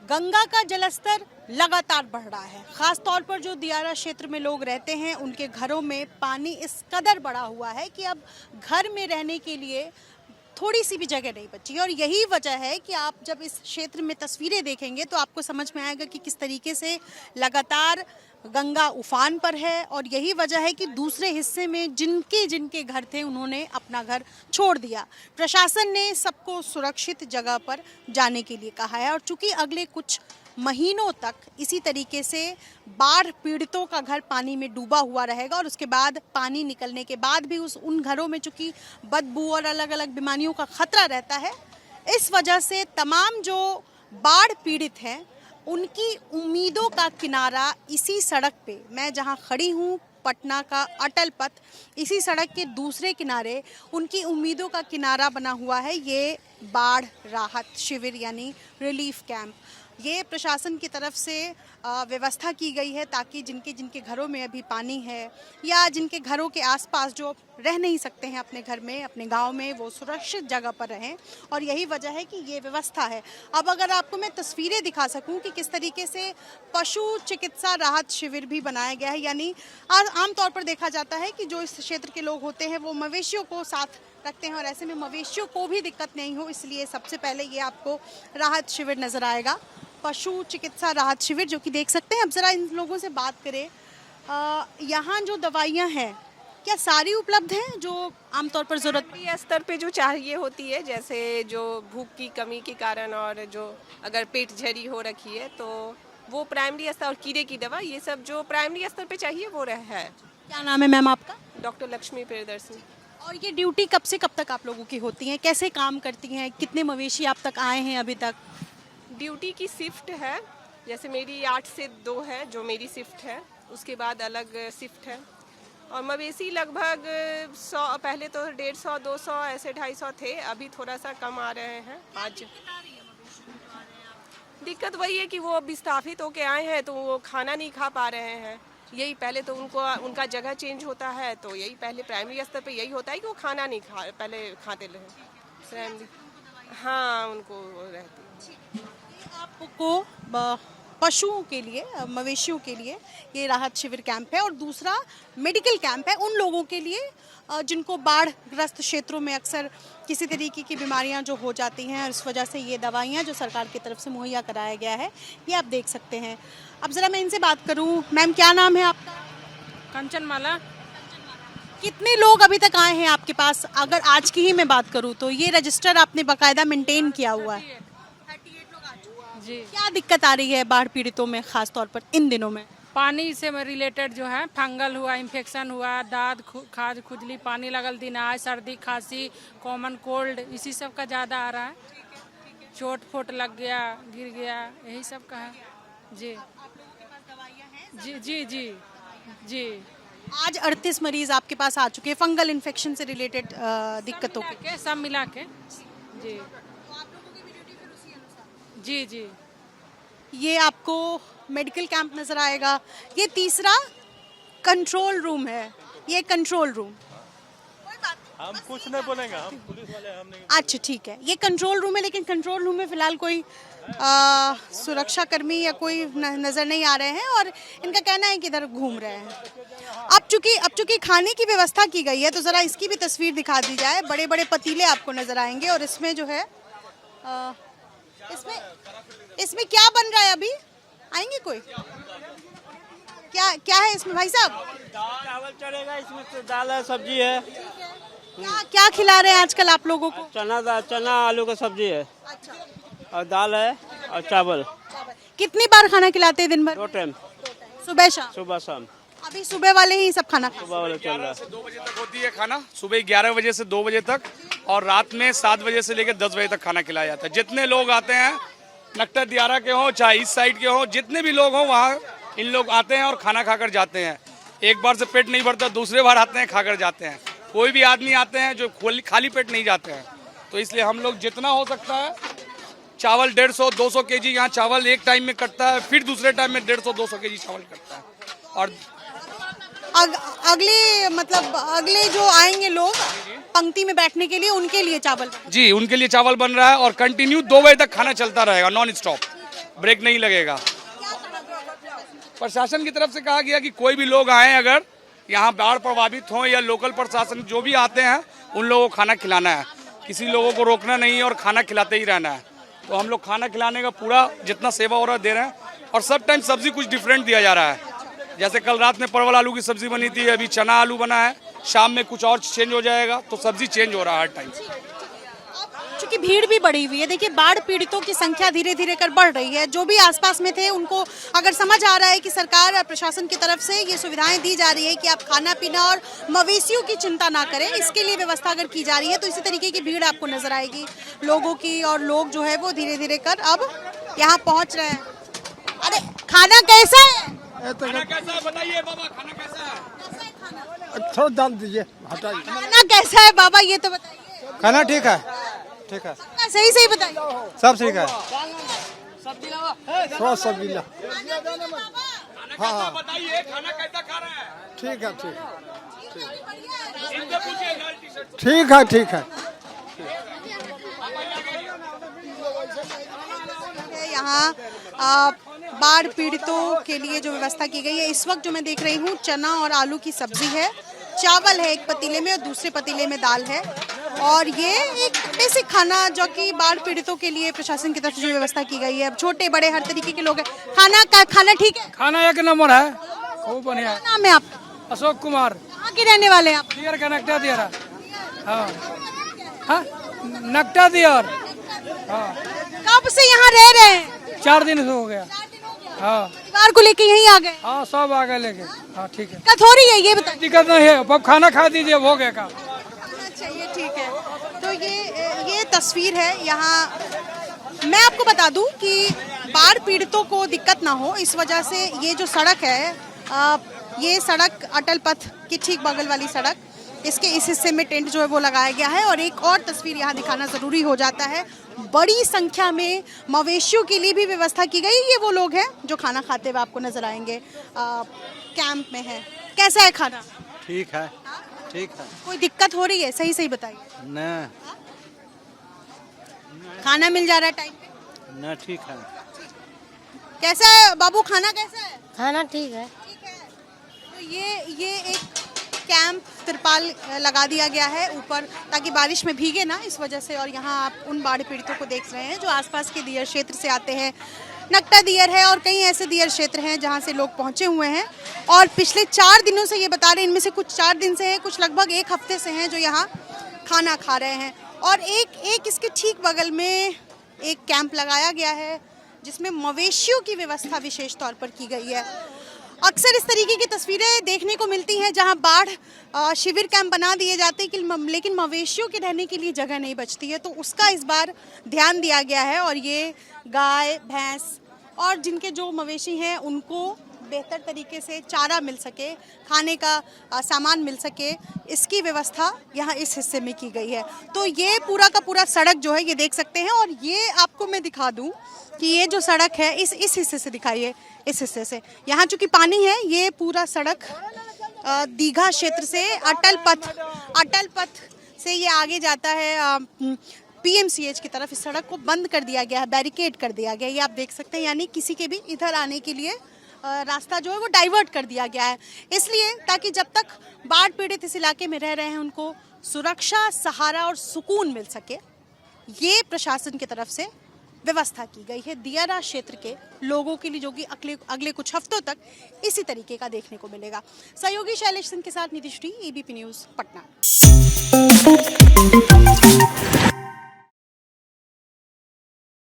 गंगा का जलस्तर लगातार बढ़ रहा है। खास तौर पर जो दियारा क्षेत्र में लोग रहते हैं उनके घरों में पानी इस कदर बढ़ा हुआ है कि अब घर में रहने के लिए थोड़ी सी भी जगह नहीं बची। और यही वजह है कि आप जब इस क्षेत्र में तस्वीरें देखेंगे तो आपको समझ में आएगा कि किस तरीके से लगातार गंगा उफान पर है। और यही वजह है कि दूसरे हिस्से में जिनके जिनके घर थे उन्होंने अपना घर छोड़ दिया। प्रशासन ने सबको सुरक्षित जगह पर जाने के लिए कहा है। और चूंकि अगले कुछ महीनों तक इसी तरीके से बाढ़ पीड़ितों का घर पानी में डूबा हुआ रहेगा और उसके बाद पानी निकलने के बाद भी उन घरों में चूंकि बदबू और अलग अलग बीमारियों का खतरा रहता है, इस वजह से तमाम जो बाढ़ पीड़ित हैं उनकी उम्मीदों का किनारा इसी सड़क पे, मैं जहां खड़ी हूं पटना का अटल पथ, इसी सड़क के दूसरे किनारे उनकी उम्मीदों का किनारा बना हुआ है ये बाढ़ राहत शिविर यानी रिलीफ कैंप। ये प्रशासन की तरफ से व्यवस्था की गई है ताकि जिनके जिनके घरों में अभी पानी है या जिनके घरों के आसपास जो रह नहीं सकते हैं अपने घर में, अपने गांव में, वो सुरक्षित जगह पर रहें। और यही वजह है कि ये व्यवस्था है। अब अगर आपको मैं तस्वीरें दिखा सकूं कि किस तरीके से पशु चिकित्सा राहत शिविर भी बनाया गया है। यानी आमतौर पर देखा जाता है कि जो इस क्षेत्र के लोग होते हैं वो मवेशियों को साथ रखते हैं और ऐसे में मवेशियों को भी दिक्कत नहीं हो, इसलिए सबसे पहले ये आपको राहत शिविर नजर आएगा, पशु चिकित्सा राहत शिविर, जो कि देख सकते हैं। अब जरा इन लोगों से बात करें, यहाँ जो दवाइयाँ हैं क्या सारी उपलब्ध हैं जो आमतौर पर जरूरत स्तर पे जो चाहिए होती है, जैसे जो भूख की कमी के कारण और जो अगर पेट झरी हो रखी है तो वो प्राइमरी स्तर, और कीड़े की दवा, ये सब जो प्राइमरी स्तर पे चाहिए वो है। क्या नाम है मैम आपका? डॉक्टर लक्ष्मी प्रियदर्शनी। और ये ड्यूटी कब से कब तक आप लोगों की होती है, कैसे काम करती हैं, कितने मवेशी आप तक आए हैं अभी तक? ड्यूटी की शिफ्ट है, जैसे मेरी 8 से 2 है जो मेरी शिफ्ट है, उसके बाद अलग शिफ्ट है। और मवेशी लगभग 100, पहले तो 150, 200 ऐसे 250 थे, अभी थोड़ा सा कम आ रहे हैं। आज दिक्कत वही है कि वो विस्थापित होके आए हैं तो वो खाना नहीं खा पा रहे हैं। यही पहले तो उनका जगह चेंज होता है तो यही पहले प्राइमरी स्तर पे यही होता है कि वो खाना नहीं पहले खाते रहे। हाँ, उनको रहती है। आपको पशुओं के लिए, मवेशियों के लिए ये राहत शिविर कैंप है और दूसरा मेडिकल कैंप है उन लोगों के लिए जिनको बाढ़ ग्रस्त क्षेत्रों में अक्सर किसी तरीके की बीमारियां जो हो जाती हैं और इस वजह से ये दवाइयां जो सरकार की तरफ से मुहैया कराया गया है ये आप देख सकते हैं। अब ज़रा मैं इनसे बात करूं, मैम क्या नाम है आपका? कंचनमाला। कितने लोग अभी तक आए हैं आपके पास? अगर आज की ही मैं बात करूं तो ये रजिस्टर आपने बाकायदा मेंटेन किया हुआ है। 38 लोग आ चुके हैं। जी। क्या दिक्कत आ रही है बाढ़ पीड़ितों में खास तौर पर इन दिनों में? पानी से रिलेटेड जो है फंगल हुआ, इन्फेक्शन हुआ, दाद खाज खुजली, पानी लगल दिन आए, सर्दी खांसी, कॉमन कोल्ड, इसी सब का ज़्यादा आ रहा है। चोट फोट लग गया, गिर गया, यही सब का है। जी जी जी जी जी। आज 38 मरीज आपके पास आ चुके हैं फंगल इन्फेक्शन से रिलेटेड दिक्कतों के। सब मिला के जी जी जी। ये आपको मेडिकल कैंप नजर आएगा। ये तीसरा कंट्रोल रूम है, ये कंट्रोल रूम। हम कुछ नहीं बोलेंगे, हम पुलिस वाले हम नहीं। अच्छा ठीक है, ये कंट्रोल रूम है, लेकिन कंट्रोल रूम में फिलहाल कोई सुरक्षा कर्मी या कोई नजर नहीं आ रहे हैं और इनका कहना है कि इधर घूम रहे हैं। अब चूंकि खाने की व्यवस्था की गई है तो जरा इसकी भी तस्वीर दिखा दी जाए। बड़े बड़े पतीले आपको नजर आएंगे और इसमें जो है इसमें क्या बन रहा है? अभी आएंगे कोई? क्या है इसमें भाई साहब? चावल चलेगा, इसमें तो दाल है, सब्जी है। क्या खिला रहे हैं आजकल आप लोगों को? चना आलू का सब्जी है। अच्छा। और दाल है और चावल। कितनी बार खाना खिलाते हैं दिन भर? 2 टाइम, सुबह शाम? सुबह शाम। अभी सुबह वाले ही सब खाना खाते हैं? सुबह वाले चल रहा है। 2 बजे तक होती है खाना, सुबह 11 बजे से 2 बजे तक, और रात में 7 बजे से लेकर 10 बजे तक खाना खिलाया जाता है। जितने लोग आते हैं, नक्टर दियारा के हों चाहे इस साइड के हों, जितने भी लोग हों वहाँ इन लोग आते हैं और खाना खाकर जाते हैं। एक बार से पेट नहीं भरता, दूसरे बार आते हैं खाकर जाते हैं। कोई भी आदमी आते हैं जो खाली पेट नहीं जाते हैं। तो इसलिए हम लोग जितना हो सकता है, चावल 150-200 केजी यहाँ चावल एक टाइम में कटता है, फिर दूसरे टाइम में 150-200 केजी चावल कटता है। और अगले जो आएंगे लोग पंक्ति में बैठने के लिए, उनके लिए चावल? जी, उनके लिए चावल बन रहा है और कंटिन्यू 2 बजे तक खाना चलता रहेगा, नॉन स्टॉप। ब्रेक नहीं लगेगा। प्रशासन की तरफ से कहा गया कि कोई भी लोग आए अगर यहाँ बाढ़ प्रभावित हों या लोकल प्रशासन जो भी आते हैं उन लोगों को खाना खिलाना है, किसी लोगों को रोकना नहीं है और खाना खिलाते ही रहना है। तो हम लोग खाना खिलाने का पूरा जितना सेवा हो रहा है दे रहे हैं और सब टाइम सब्जी कुछ डिफरेंट दिया जा रहा है। जैसे कल रात में परवल आलू की सब्जी बनी थी, अभी चना आलू बना है, शाम में कुछ और चेंज हो जाएगा, तो सब्जी चेंज हो रहा है हर टाइम। क्योंकि भीड़ भी बढ़ी हुई है, देखिए बाढ़ पीड़ितों की संख्या धीरे धीरे कर बढ़ रही है। जो भी आसपास में थे उनको अगर समझ आ रहा है कि सरकार और प्रशासन की तरफ से ये सुविधाएं दी जा रही है कि आप खाना पीना और मवेशियों की चिंता ना करें, इसके लिए व्यवस्था अगर की जा रही है तो इसी तरीके की भीड़ आपको नजर आएगी लोगों की, और लोग जो है वो धीरे धीरे कर अब यहाँ पहुँच रहे हैं। अरे खाना कैसा है? खाना कैसा है बताइए बाबा, खाना कैसा है? थोड़ा दाल दीजिए, हटाइए। खाना कैसा है बाबा ये तो बताइए। खाना ठीक है, ठीक है, सही सही बताइए। सब ठीक है। थोड़ा सब्जी ला। हाँ बताइए खाना कैसा खा रहे हैं? ठीक है, ठीक है, इनसे पूछिए लाल टी-शर्ट। ठीक है, ठीक है। यहाँ बाढ़ पीड़ितों के लिए जो व्यवस्था की गई है, इस वक्त जो मैं देख रही हूँ चना और आलू की सब्जी है, चावल है एक पतीले में और दूसरे पतीले में दाल है, और ये एक बेसिक खाना जो कि बाढ़ पीड़ितों के लिए प्रशासन की तरफ से जो व्यवस्था की गई है। अब छोटे बड़े हर तरीके के लोग हैं। खाना ठीक है? खाना एक नंबर है, खूब बढ़िया। क्या नाम है आपका? अशोक कुमार, कहाँ के रहने वाले हैं आप? दियर का नकटा दियर। हाँ हाँ, नकटा दियर। हाँ, कब से यहाँ रह रहे हैं? 4 दिन से हो गया। हाँ परिवार को लेके यहीं आ गए? हाँ, सब आ गए लेके। हाँ ठीक है, दिक्कत हो रही है ये बताइए। दिक्कत नहीं है, अब खाना खा दीजिए, हो गया काम। अच्छा ये ठीक है। तो ये तस्वीर है यहाँ। मैं आपको बता दूं कि बाढ़ पीड़ितों को दिक्कत ना हो इस वजह से ये जो सड़क है, ये सड़क अटल पथ की ठीक बगल वाली सड़क, इसके इस हिस्से में टेंट जो है वो लगाया गया है। और एक और तस्वीर यहाँ दिखाना ज़रूरी हो जाता है, बड़ी संख्या में मवेशियों के लिए भी व्यवस्था की गई। ये वो लोग हैं जो खाना खाते हुए आपको नजर आएंगे, कैंप में है। कैसा है खाना? ठीक है, ठीक है। कोई दिक्कत हो रही है? सही सही बताइए। न खाना मिल जा रहा है टाइम पे? न ठीक है। कैसा है बाबू, खाना कैसा है? खाना ठीक है। तो ये एक कैंप तिरपाल लगा दिया गया है ऊपर, ताकि बारिश में भीगे ना इस वजह से। और यहाँ आप उन बाढ़ पीड़ितों को देख रहे हैं जो आसपास के दियर क्षेत्र से आते हैं। नकटा दियर है और कई ऐसे दियर क्षेत्र हैं जहाँ से लोग पहुँचे हुए हैं, और पिछले 4 दिनों से ये बता रहे हैं, इनमें से कुछ 4 दिन से हैं, कुछ लगभग 1 हफ्ते से हैं जो यहाँ खाना खा रहे हैं। और एक इसके ठीक बगल में एक कैंप लगाया गया है जिसमें मवेशियों की व्यवस्था विशेष तौर पर की गई है। अक्सर इस तरीके की तस्वीरें देखने को मिलती हैं जहां बाढ़ शिविर कैंप बना दिए जाते हैं लेकिन मवेशियों के रहने के लिए जगह नहीं बचती है। तो उसका इस बार ध्यान दिया गया है, और ये गाय भैंस और जिनके जो मवेशी हैं उनको बेहतर तरीके से चारा मिल सके, खाने का सामान मिल सके, इसकी व्यवस्था यहाँ इस हिस्से में की गई है। तो ये पूरा का पूरा सड़क जो है ये देख सकते हैं। और ये आपको मैं दिखा दूँ कि ये जो सड़क है इस हिस्से से दिखाइए, इस हिस्से से यहाँ चूंकि पानी है, ये पूरा सड़क दीघा क्षेत्र से अटल पथ से ये आगे जाता है PMCH की तरफ। इस सड़क को बंद कर दिया गया है, बैरिकेड कर दिया गया है, ये आप देख सकते हैं। यानी किसी के भी इधर आने के लिए रास्ता जो है वो डाइवर्ट कर दिया गया है, इसलिए ताकि जब तक बाढ़ पीड़ित इस इलाके में रह रहे हैं उनको सुरक्षा, सहारा और सुकून मिल सके, ये प्रशासन की तरफ से व्यवस्था की गई है दियारा क्षेत्र के लोगों के लिए, जो कि अगले कुछ हफ्तों तक इसी तरीके का देखने को मिलेगा। सहयोगी शैलेश सिंह के साथ Nitish T, ABP news, Patna.